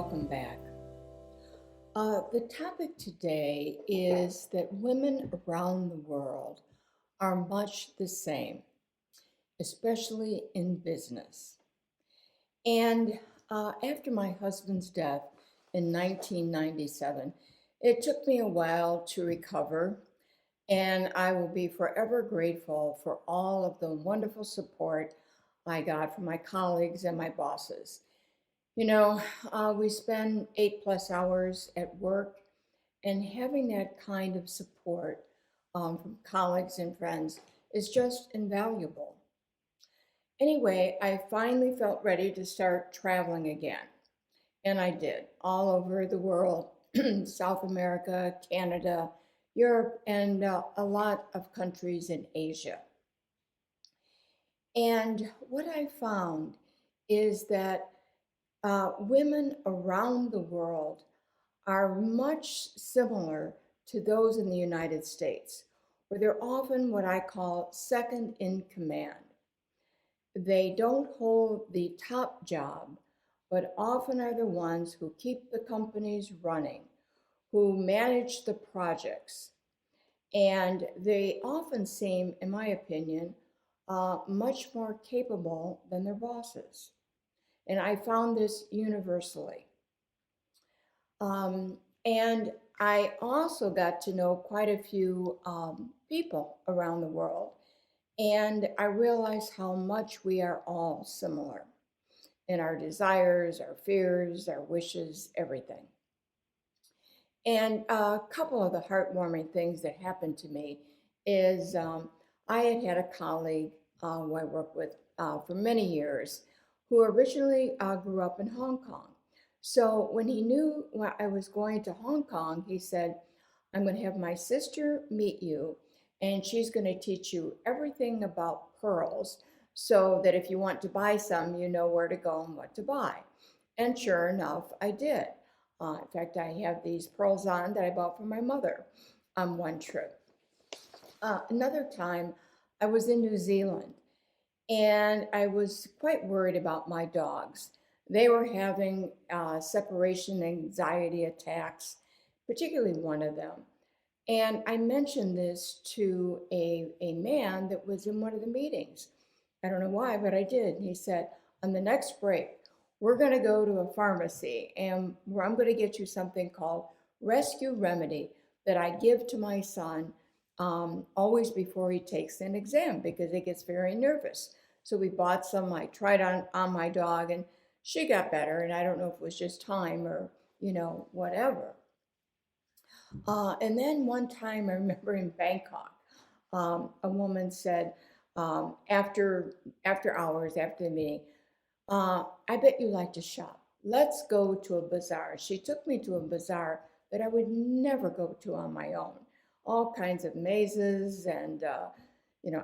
welcome back. The topic today is that women around the world are much the same, especially in business. And after my husband's death in 1997, it took me a while to recover, and I will be forever grateful for all of the wonderful support I got from my colleagues and my bosses. You know, we spend 8+ hours at work, and having that kind of support from colleagues and friends is just invaluable. Anyway, I finally felt ready to start traveling again, and I did all over the world South America, Canada, Europe, and a lot of countries in Asia. And what I found is that women around the world are much similar to those in the United States, where they're often what I call second in command. They don't hold the top job, but often are the ones who keep the companies running, who manage the projects. And they often seem, in my opinion, much more capable than their bosses. And I found this universally. And I also got to know quite a few people around the world. And I realized how much we are all similar in our desires, our fears, our wishes, everything. And a couple of the heartwarming things that happened to me is I had a colleague who I worked with for many years who originally grew up in Hong Kong. So when he knew I was going to Hong Kong, he said, I'm going to have my sister meet you, and she's going to teach you everything about pearls so that if you want to buy some, you know where to go and what to buy. And sure enough, I did. In fact, I have these pearls on that I bought for my mother on one trip. Another time, I was in New Zealand, and I was quite worried about my dogs. They were having separation anxiety attacks, particularly one of them. And I mentioned this to a man that was in one of the meetings. I don't know why, but I did. And he said, on the next break, we're going to go to a pharmacy and where I'm going to get you something called Rescue Remedy that I give to my son always before he takes an exam because he gets very nervous. So we bought some, I tried on my dog, and she got better. And I don't know if it was just time or, whatever. And then one time I remember in Bangkok, a woman said, after hours, after the meeting, I bet you like to shop. Let's go to a bazaar. She took me to a bazaar that I would never go to on my own. All kinds of mazes and,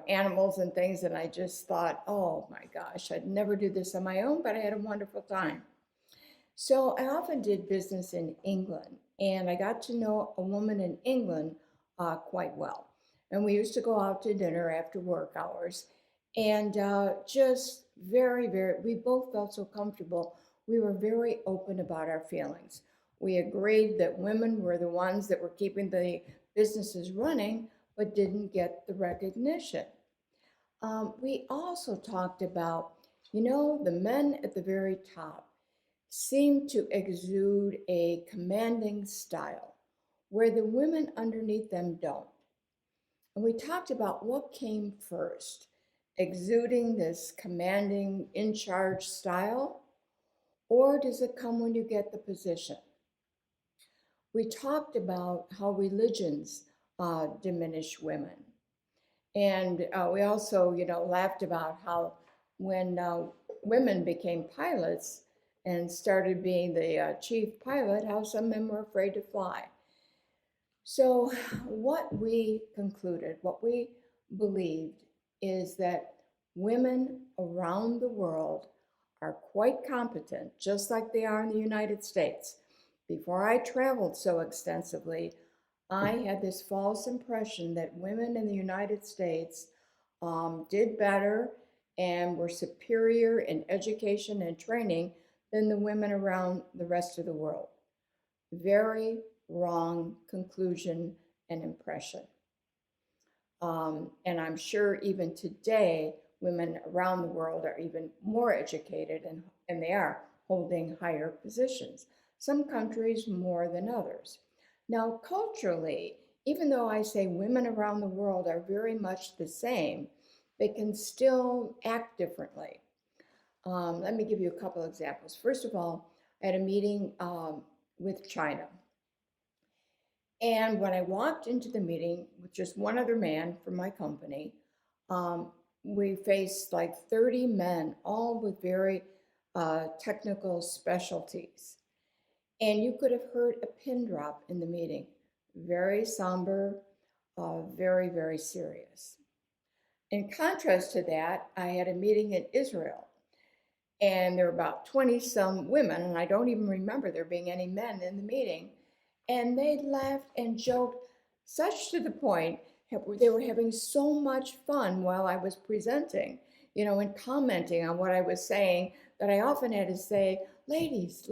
animals and things. And I just thought, oh my gosh, I'd never do this on my own, but I had a wonderful time. So I often did business in England, and I got to know a woman in England quite well. And we used to go out to dinner after work hours, and just we both felt so comfortable. We were very open about our feelings. We agreed that women were the ones that were keeping the businesses running, but didn't get the recognition. We also talked about, the men at the very top seem to exude a commanding style where the women underneath them don't. And we talked about what came first, exuding this commanding, in charge style, or does it come when you get the position? We talked about how religions diminish women. And we also, laughed about how when women became pilots and started being the chief pilot, how some men were afraid to fly. So what we concluded, what we believed is that women around the world are quite competent, just like they are in the United States. Before I traveled so extensively, I had this false impression that women in the United States did better and were superior in education and training than the women around the rest of the world. Very wrong conclusion and impression. And I'm sure even today, women around the world are even more educated and they are holding higher positions. Some countries more than others. Now, culturally, even though I say women around the world are very much the same, they can still act differently. Let me give you a couple examples. First of all, I had a meeting with China. And when I walked into the meeting with just one other man from my company, we faced like 30 men, all with very technical specialties. And you could have heard a pin drop in the meeting. Very somber, very, very serious. In contrast to that, I had a meeting in Israel, and there were about 20 some women, and I don't even remember there being any men in the meeting. And they laughed and joked, such to the point they were having so much fun while I was presenting, and commenting on what I was saying, that I often had to say, ladies,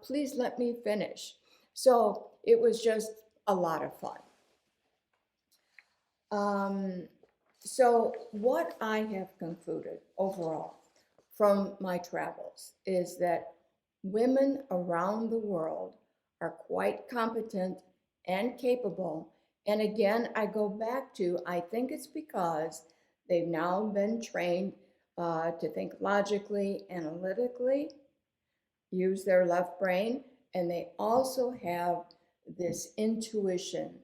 please let me finish. So it was just a lot of fun. So what I have concluded overall from my travels is that women around the world are quite competent and capable. And again, I go back to, I think it's because they've now been trained to think logically, analytically, use their left brain, and they also have this intuition,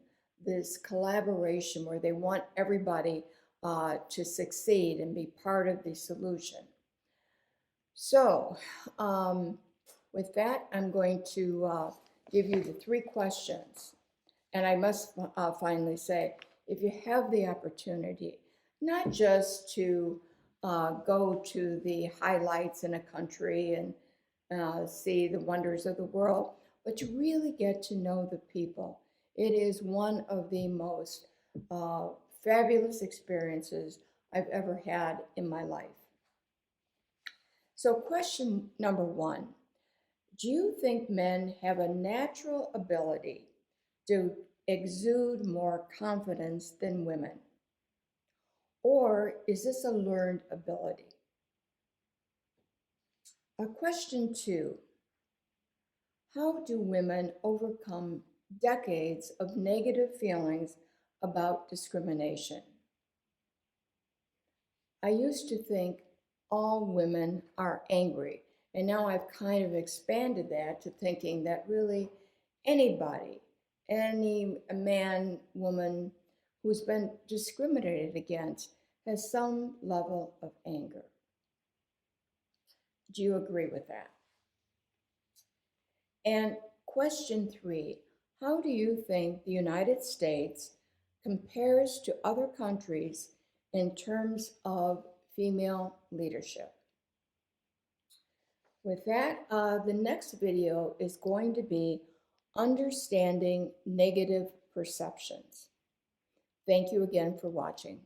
this collaboration where they want everybody to succeed and be part of the solution. So with that, I'm going to give you the 3 questions. And I must finally say, if you have the opportunity, not just to go to the highlights in a country and see the wonders of the world, but to really get to know the people. It is one of the most fabulous experiences I've ever had in my life. So question number 1, do you think men have a natural ability to exude more confidence than women? Or is this a learned ability? Question 2, how do women overcome decades of negative feelings about discrimination? I used to think all women are angry, and now I've kind of expanded that to thinking that really anybody, any man, woman who's been discriminated against has some level of anger. Do you agree with that? And question 3, how do you think the United States compares to other countries in terms of female leadership? With that, the next video is going to be understanding negative perceptions. Thank you again for watching.